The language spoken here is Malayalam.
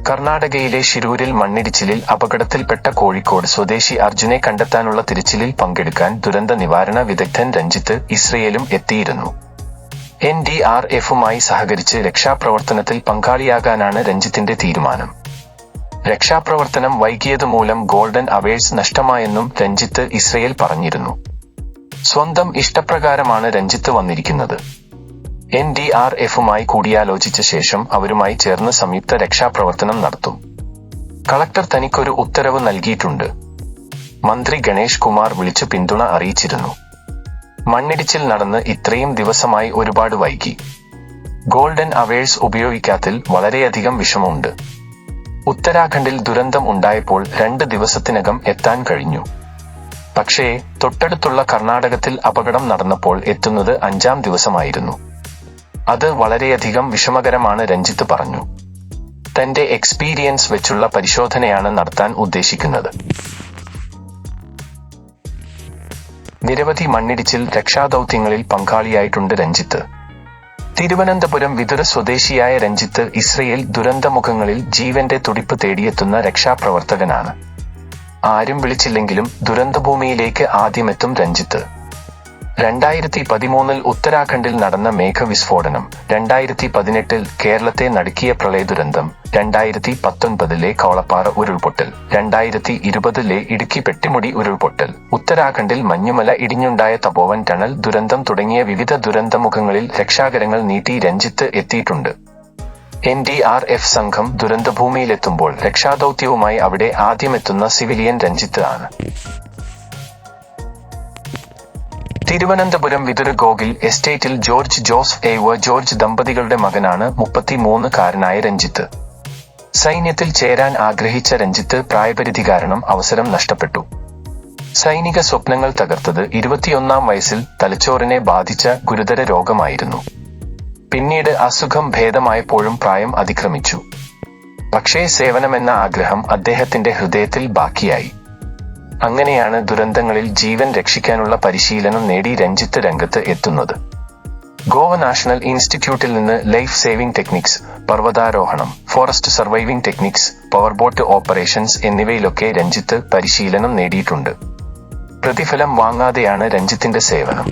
കർണാടകയിലെ ഷിരൂരിൽ മണ്ണിടിച്ചിലിൽ അപകടത്തിൽപ്പെട്ട കോഴിക്കോട് സ്വദേശി അർജുനെ കണ്ടെത്താനുള്ള തിരച്ചിലിൽ പങ്കെടുക്കാൻ ദുരന്ത നിവാരണ വിദഗ്ധൻ രഞ്ജിത്ത് ഇസ്രയേലും എത്തിയിരുന്നു. NDRFുമായി സഹകരിച്ച് രക്ഷാപ്രവർത്തനത്തിൽ പങ്കാളിയാകാനാണ് രഞ്ജിത്തിന്റെ തീരുമാനം. രക്ഷാപ്രവർത്തനം വൈകിയതുമൂലം ഗോൾഡൻ അവേഴ്സ് നഷ്ടമായെന്നും രഞ്ജിത്ത് ഇസ്രയേൽ പറഞ്ഞിരുന്നു. സ്വന്തം ഇഷ്ടപ്രകാരമാണ് രഞ്ജിത്ത് വന്നിരിക്കുന്നത്. NDRFുമായി കൂടിയാലോചിച്ച ശേഷം അവരുമായി ചേർന്ന് സംയുക്ത രക്ഷാപ്രവർത്തനം നടത്തും. കളക്ടർ തനിക്കൊരു ഉത്തരവ് നൽകിയിട്ടുണ്ട്. മന്ത്രി ഗണേഷ് കുമാർ വിളിച്ചു പിന്തുണ അറിയിച്ചിരുന്നു. മണ്ണിടിച്ചിൽ നടന്ന് ഇത്രയും ദിവസമായി ഒരുപാട് വൈകി. ഗോൾഡൻ അവേഴ്സ് ഉപയോഗിക്കാത്തിൽ വളരെയധികം വിഷമമുണ്ട്. ഉത്തരാഖണ്ഡിൽ ദുരന്തം ഉണ്ടായപ്പോൾ 2 ദിവസത്തിനകം എത്താൻ കഴിഞ്ഞു. പക്ഷേ തൊട്ടടുത്തുള്ള കർണാടകത്തിൽ അപകടം നടന്നപ്പോൾ എത്തുന്നത് 5-ാം ദിവസമായിരുന്നു. അത് വളരെയധികം വിഷമകരമാണ്, രഞ്ജിത്ത് പറഞ്ഞു. തന്റെ എക്സ്പീരിയൻസ് വെച്ചുള്ള പരിശോധനയാണ് നടത്താൻ ഉദ്ദേശിക്കുന്നത്. നിരവധി മണ്ണിടിച്ചിൽ രക്ഷാദൌത്യങ്ങളിൽ പങ്കാളിയായിട്ടുണ്ട് രഞ്ജിത്ത്. തിരുവനന്തപുരം വിതുര സ്വദേശിയായ രഞ്ജിത്ത് ഇസ്രയേൽ ദുരന്തമുഖങ്ങളിൽ ജീവന്റെ തുടിപ്പ് തേടിയെത്തുന്ന രക്ഷാപ്രവർത്തകനാണ്. ആരും വിളിച്ചില്ലെങ്കിലും ദുരന്തഭൂമിയിലേക്ക് ആദ്യമെത്തും രഞ്ജിത്ത്. 2013 ഉത്തരാഖണ്ഡിൽ നടന്ന മേഘവിസ്ഫോടനം, 2018 കേരളത്തെ നടുക്കിയ പ്രളയദുരന്തം, 2019 കവളപ്പാറ ഉരുൾപൊട്ടൽ, 2020 ഇടുക്കി പെട്ടിമുടി ഉരുൾപൊട്ടൽ, ഉത്തരാഖണ്ഡിൽ മഞ്ഞുമല ഇടിഞ്ഞുണ്ടായ തപോവൻ ടണൽ ദുരന്തം തുടങ്ങിയ വിവിധ ദുരന്തമുഖങ്ങളിൽ രക്ഷാകരങ്ങൾ നീട്ടി രഞ്ജിത്ത് എത്തിയിട്ടുണ്ട്. NDRF സംഘം ദുരന്തഭൂമിയിലെത്തുമ്പോൾ രക്ഷാദൌത്യവുമായി അവിടെ ആദ്യമെത്തുന്ന സിവിലിയൻ രഞ്ജിത്ത് ആണ്. തിരുവനന്തപുരം വിതുര ഗോഗിൽ എസ്റ്റേറ്റിൽ ജോർജ് ജോസഫ് ജോർജ് ദമ്പതികളുടെ മകനാണ് 33-കാരനായ രഞ്ജിത്ത്. സൈന്യത്തിൽ ചേരാൻ ആഗ്രഹിച്ച രഞ്ജിത്ത് പ്രായപരിധി കാരണം അവസരം നഷ്ടപ്പെട്ടു. സൈനിക സ്വപ്നങ്ങൾ തകർത്തത് 21-ാം വയസ്സിൽ തലച്ചോറിനെ ബാധിച്ച ഗുരുതര രോഗമായിരുന്നു. പിന്നീട് അസുഖം ഭേദമായപ്പോഴും പ്രായം അതിക്രമിച്ചു. പക്ഷേ സേവനമെന്ന ആഗ്രഹം അദ്ദേഹത്തിന്റെ ഹൃദയത്തിൽ ബാക്കിയായി. അങ്ങനെയാണ് ദുരന്തങ്ങളിൽ ജീവൻ രക്ഷിക്കാനുള്ള പരിശീലനം നേടി രഞ്ജിത്ത് രംഗത്ത് എത്തുന്നത്. ഗോവ നാഷണൽ ഇൻസ്റ്റിറ്റ്യൂട്ടിൽ നിന്ന് ലൈഫ് സേവിംഗ് ടെക്നിക്സ്, പർവ്വതാരോഹണം, forest surviving techniques, powerboat operations എന്നിവയിലൊക്കെ രഞ്ജിത്ത് പരിശീലനം നേടിയിട്ടുണ്ട്. പ്രതിഫലം വാങ്ങാതെയാണ് രഞ്ജിത്തിന്റെ സേവനം.